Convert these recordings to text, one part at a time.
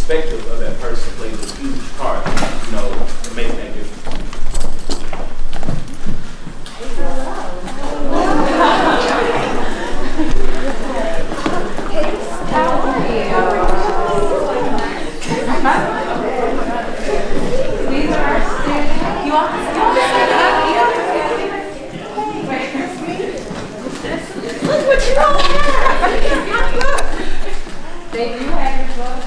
perspective of that person plays a huge part, in making that difference. How are you? These are our students. You want to stand up? Look what you all have. Look. They do have your book.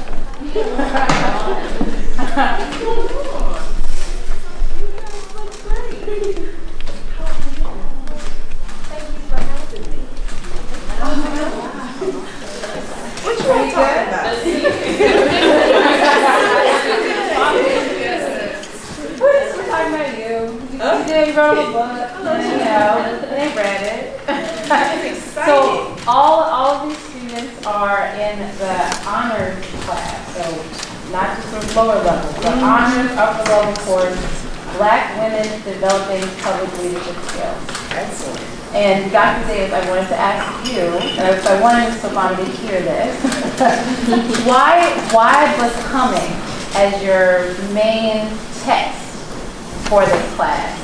What you all talking about? We're talking about you. You did wrote a book. They read it. So all of these students are in the honors class. So not just from lower levels, but honors upper level course, Black Women Developing Public Leadership Skills. Excellent. And Dr. Davis, I wanted to ask you, and I wanted Stefani to hear this, why was coming as your main text for this class?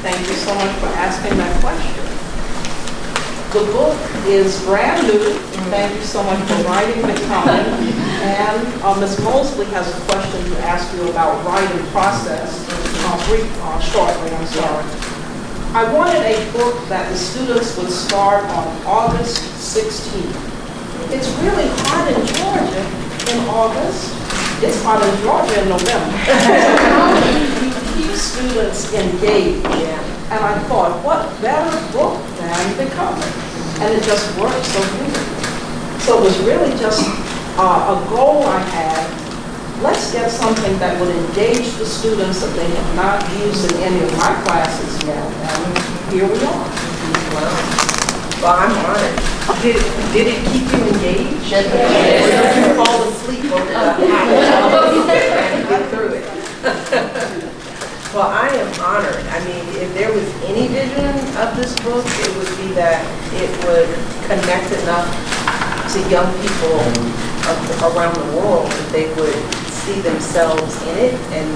Thank you so much for asking that question. The book is brand new. Thank you so much for writing the comment. And Ms. Mosley has a question to ask you about writing process. Shortly, I'm sorry. I wanted a book that the students would start on August 16th. It's really hot in Georgia in August. It's hot in Georgia in November. How do you keep students engaged? And I thought, what better book than The Cover? And it just worked so beautifully. So it was really just a goal I had. Let's get something that would engage the students that they have not used in any of my classes yet. And here we are. Well, I'm honored. Did it keep you engaged? Or did you fall asleep over the trying to get through it? Well, I am honored. I mean, if there was any vision of this book, it would be that it would connect enough to young people around the world that they would see themselves in it and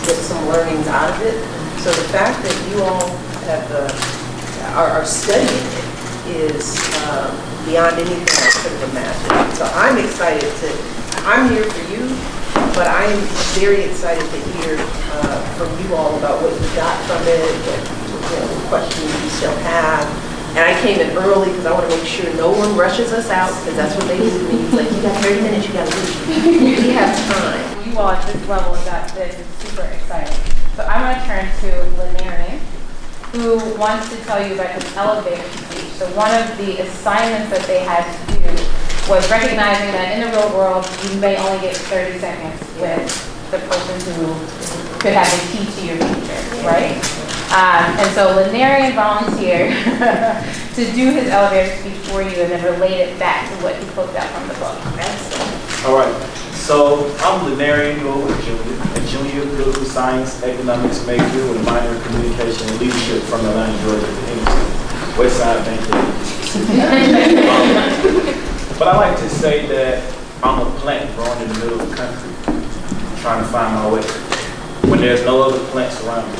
get some learnings out of it. So the fact that you all have are studying it is beyond anything I could have imagined. So I'm excited I'm here for you, but I'm very excited to hear from you all about what you got from it, what questions you still have. And I came in early because I want to make sure no one rushes us out, because that's what they do to me. It's like, you got 30 minutes, you got to leave. We have time. You all at this level got this is super exciting. So I'm going to turn to Laneri, who wants to tell you about his elevator speech. So one of the assignments that they had to do was recognizing that in the real world, you may only get 30 seconds with the person who could have the key to your future, right? And so Laneri volunteered to do his elevator speech for you and then relate it back to what he pulled out from the book. All right. So I'm Laneri, a junior political science economics major with a minor in communication and leadership from Atlanta, Georgia, the West Side Bank. But I like to say that I'm a plant growing in the middle of the country, trying to find my way when there's no other plants around me.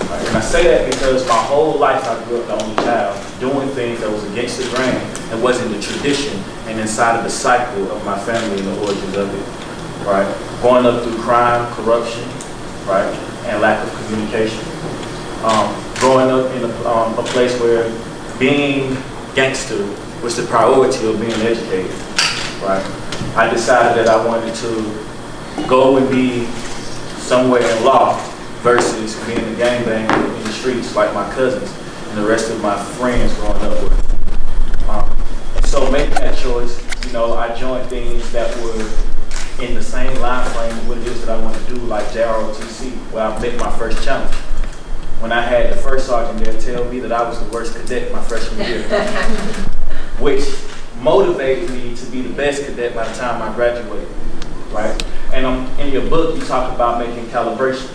Right? And I say that because my whole life I grew up the only child, doing things that was against the grain and wasn't the tradition and inside of the cycle of my family and the origins of it. Right? Growing up through crime, corruption, right, and lack of communication. Growing up in a place where being gangster was the priority of being educated. Right? I decided that I wanted to go and be somewhere in law versus being a gangbanger in the streets like my cousins and the rest of my friends growing up with. And so making that choice, I joined things that were in the same line frame of what it is that I want to do, like JROTC, where I met my first challenge. When I had the first sergeant there tell me that I was the worst cadet my freshman year, which motivated me to be the best cadet by the time I graduated, right? And in your book, you talk about making calibration,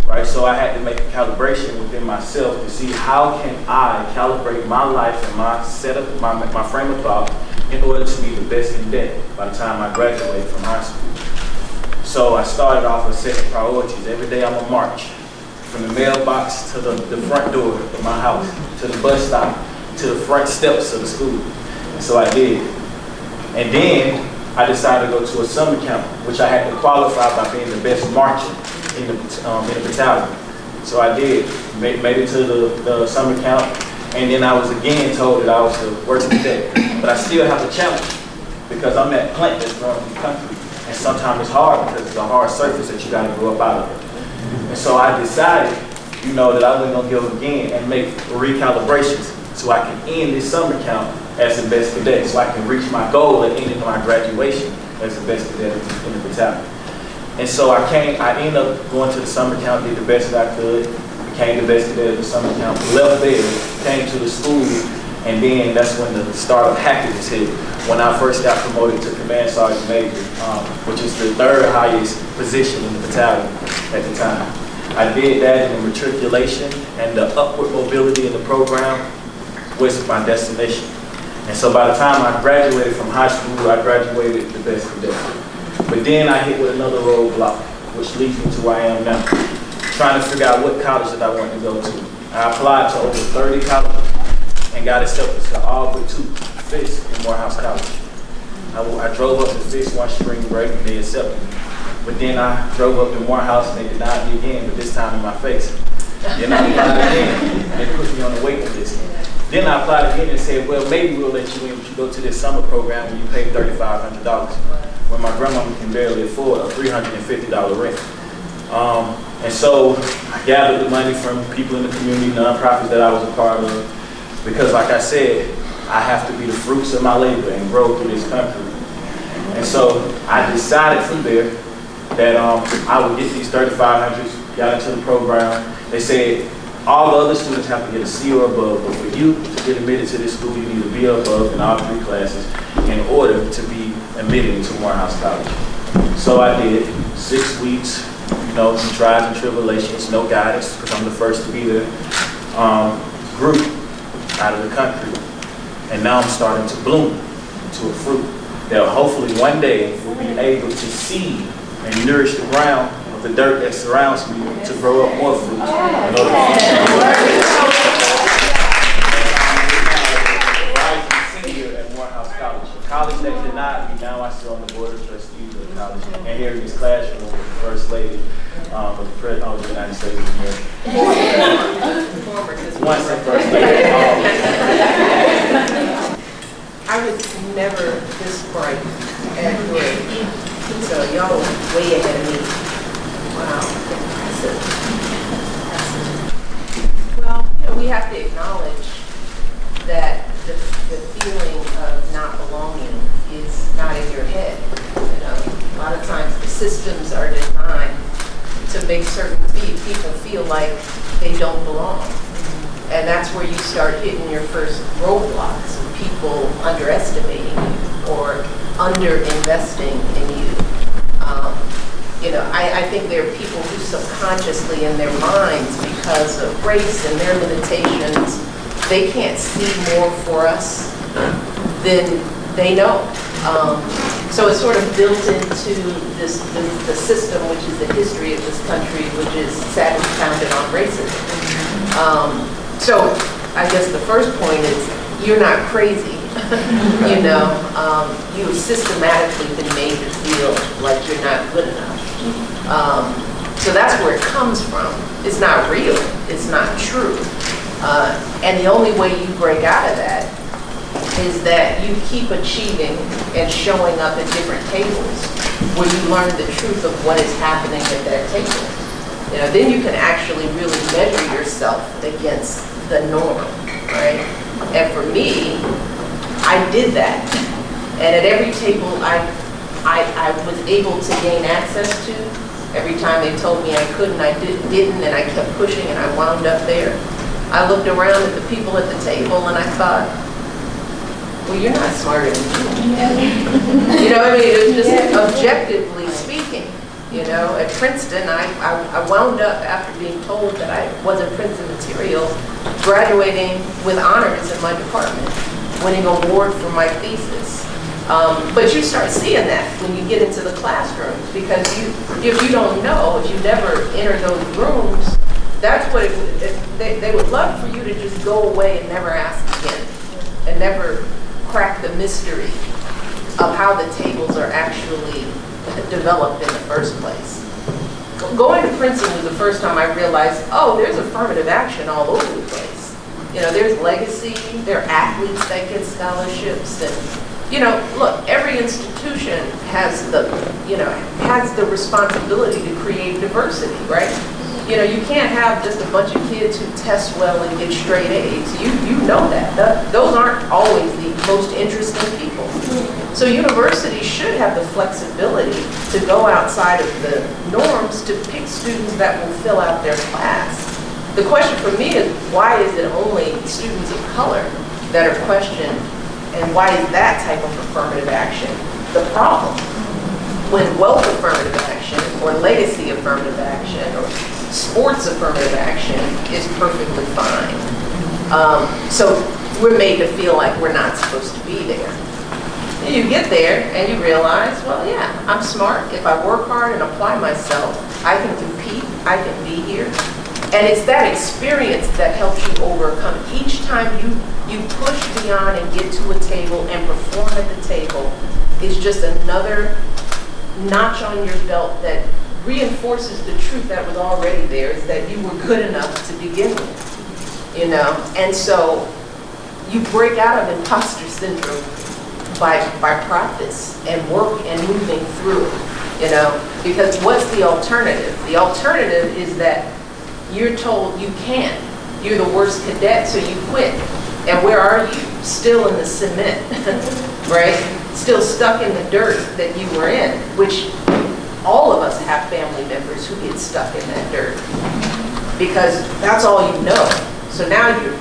right? So I had to make a calibration within myself to see how can I calibrate my life and my setup, my frame of thought in order to be the best cadet by the time I graduated from high school. So I started off with setting priorities. Every day I'm gonna march from the mailbox to the front door of my house, to the bus stop, to the front steps of the school. And so I did. And then I decided to go to a summer camp, which I had to qualify by being the best marcher in the battalion. So I did, made it to the summer camp, and then I was again told that I was the worst cadet. But I still have a challenge because I'm that plant that's growing in the country. And sometimes it's hard because it's a hard surface that you gotta grow up out of. And so I decided, you know, that I wasn't gonna go again and make recalibrations so I can end this summer camp as the best cadet, so I can reach my goal at ending my graduation as the best cadet in the battalion. And so I ended up going to the summer camp, did the best that I could, became the best cadet of the summer camp, left there, came to the school, and then that's when the start of happiness hit. When I first got promoted to Command Sergeant Major, which is the third highest position in the battalion at the time. I did that in the matriculation, and the upward mobility in the program was my destination. And so by the time I graduated from high school, I graduated the best cadet. But then I hit with another roadblock, which leads me to where I am now, trying to figure out what college that I wanted to go to. I applied to over 30 colleges and got accepted to all but 2, Fisk and Morehouse College. I drove up to Fisk one spring break and they accepted me. But then I drove up to Morehouse and they denied me again, but this time in my face. Then I applied again, they put me on the waiting list. Then I applied again and said, well, maybe we'll let you in, but you go to this summer program and you pay $3,500. When my grandmama can barely afford a $350 rent. And so I gathered the money from people in the community, nonprofits that I was a part of, because like I said, I have to be the fruits of my labor and grow through this country. And so I decided from there that I would get these 3,500s, got into the program. They said all the other students have to get a C or above, but for you to get admitted to this school, you need to be above in all 3 classes in order to be admitted into Morehouse College. So I did 6 weeks, you know, some trials and tribulations, no guidance, because I'm the first to be there. Grew out of the country, and now I'm starting to bloom into a fruit that hopefully one day will be able to seed and nourish the ground of the dirt that surrounds me to grow up more fruit. College that denied me, now I sit on the board of trustees of the college and here in this classroom with the First Lady of the President of the United States of America. Once the First Lady. I was never this bright at grade, so y'all are way ahead of me. Wow, impressive. Well, you know, we have to acknowledge that the feeling of not belonging is not in your head. You know, a lot of times the systems are designed to make certain people feel like they don't belong. And that's where you start hitting your first roadblocks of people underestimating you or under-investing in you. You know, I think there are people who subconsciously in their minds, because of race and their limitations, they can't see more for us than they know. So it's sort of built into the system, which is the history of this country, which is sadly founded on racism. So I guess the first point is you're not crazy. You know, you have systematically been made to feel like you're not good enough. So that's where it comes from. It's not real. It's not true. And the only way you break out of that is that you keep achieving and showing up at different tables where you learn the truth of what is happening at that table. You know, then you can actually really measure yourself against the norm, right? And for me, I did that. And at every table I was able to gain access to, every time they told me I couldn't, I didn't, and I kept pushing and I wound up there. I looked around at the people at the table and I thought, well, you're not smarter than me. You know, I mean, it was just objectively speaking. You know, at Princeton, I wound up, after being told that I wasn't Princeton material, graduating with honors in my department, winning an award for my thesis. But you start seeing that when you get into the classrooms, because if you don't know, if you never enter those rooms, that's what they would love for you to just go away and never ask again, and never crack the mystery of how the tables are actually developed in the first place. Going to Princeton was the first time I realized, oh, there's affirmative action all over the place. You know, there's legacy, there are athletes that get scholarships, and, you know, look, every institution has the responsibility to create diversity, right? You know, you can't have just a bunch of kids who test well and get straight A's. You know that. Those aren't always the most interesting people. So universities should have the flexibility to go outside of the norms to pick students that will fill out their class. The question for me is, why is it only students of color that are questioned, and why is that type of affirmative action the problem? When wealth affirmative action, or legacy affirmative action, or sports affirmative action is perfectly fine. So we're made to feel like we're not supposed to be there. And you get there and you realize, well, yeah, I'm smart. If I work hard and apply myself, I can compete, I can be here. And it's that experience that helps you overcome. Each time you push beyond and get to a table and perform at the table is just another notch on your belt that reinforces the truth that was already there, is that you were good enough to begin with, you know? And so you break out of imposter syndrome by practice and work and moving through it, you know? Because what's the alternative? The alternative is that you're told you can't. You're the worst cadet, so you quit. And where are you? Still in the cement, right? Still stuck in the dirt that you were in, which all of us have family members who get stuck in that dirt, because that's all you know. So now your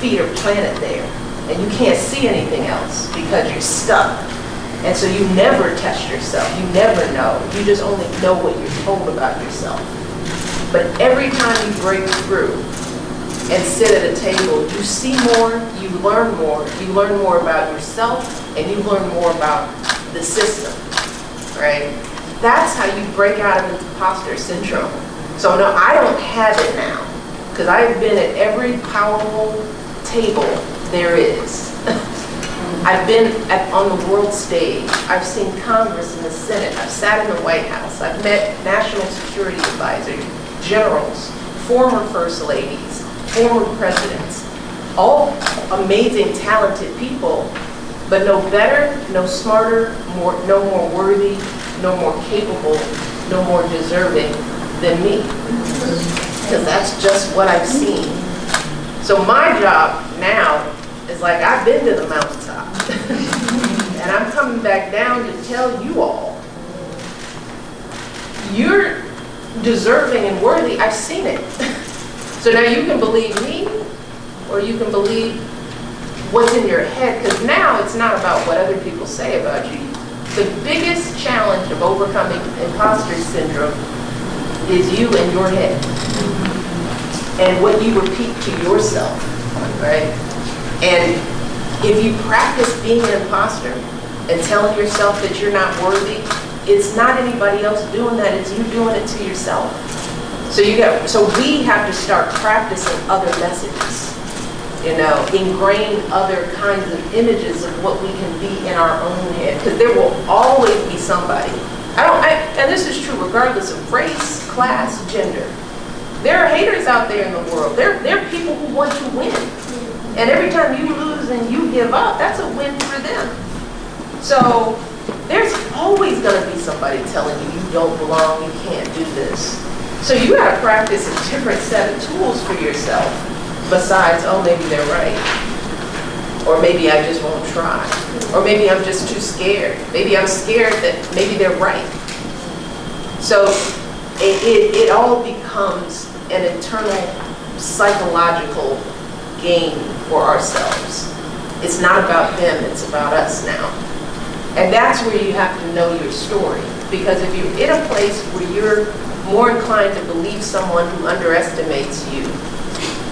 feet are planted there, and you can't see anything else because you're stuck. And so you never test yourself. You never know. You just only know what you're told about yourself. But every time you break through and sit at a table, you see more, you learn more. You learn more about yourself, and you learn more about the system, right? That's how you break out of imposter syndrome. So no, I don't have it now, because I've been at every powerful table there is. I've been on the world stage. I've seen Congress and the Senate. I've sat in the White House. I've met national security advisors, generals, former first ladies, former presidents, all amazing, talented people, but no better, no smarter, no more worthy, no more capable, no more deserving than me. Because that's just what I've seen. So my job now is like, I've been to the mountaintop. And I'm coming back down to tell you all, you're deserving and worthy. I've seen it. So now you can believe me, or you can believe what's in your head, because now it's not about what other people say about you. The biggest challenge of overcoming imposter syndrome is you and your head, and what you repeat to yourself, right? And if you practice being an imposter and telling yourself that you're not worthy, it's not anybody else doing that, it's you doing it to yourself. So we have to start practicing other messages, you know, ingrain other kinds of images of what we can be in our own head, because there will always be somebody. And this is true regardless of race, class, gender. There are haters out there in the world. There are people who want to win. And every time you lose and you give up, that's a win for them. So there's always going to be somebody telling you you don't belong, you can't do this. So you got to practice a different set of tools for yourself, besides, oh, maybe they're right. Or maybe I just won't try. Or maybe I'm just too scared. Maybe I'm scared that maybe they're right. So it all becomes an internal psychological game for ourselves. It's not about them, it's about us now. And that's where you have to know your story. Because if you're in a place where you're more inclined to believe someone who underestimates you,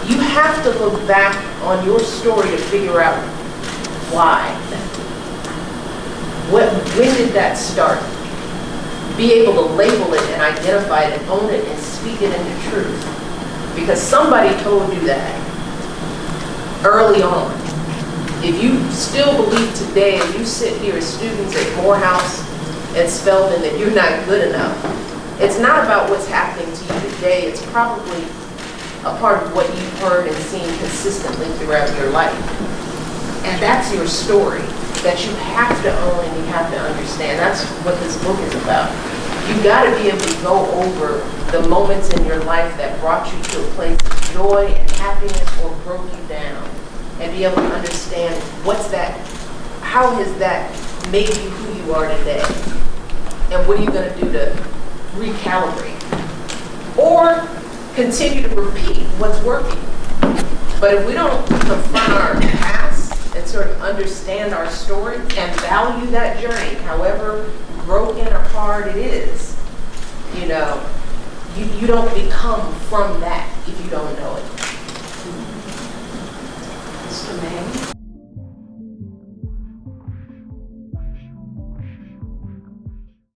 you have to look back on your story to figure out why. When did that start? Be able to label it and identify it and own it and speak it into truth. Because somebody told you that early on. If you still believe today, and you sit here as students at Morehouse and Spelman that you're not good enough, it's not about what's happening to you today. It's probably a part of what you've heard and seen consistently throughout your life. And that's your story that you have to own and you have to understand. That's what this book is about. You've got to be able to go over the moments in your life that brought you to a place of joy and happiness or broke you down, and be able to understand what's that, how has that made you who you are today, and what are you going to do to recalibrate or continue to repeat what's working. But if we don't confront our past and sort of understand our story and value that journey, however broken or hard it is, you know, you don't become from that if you don't know it. Mr. Manning?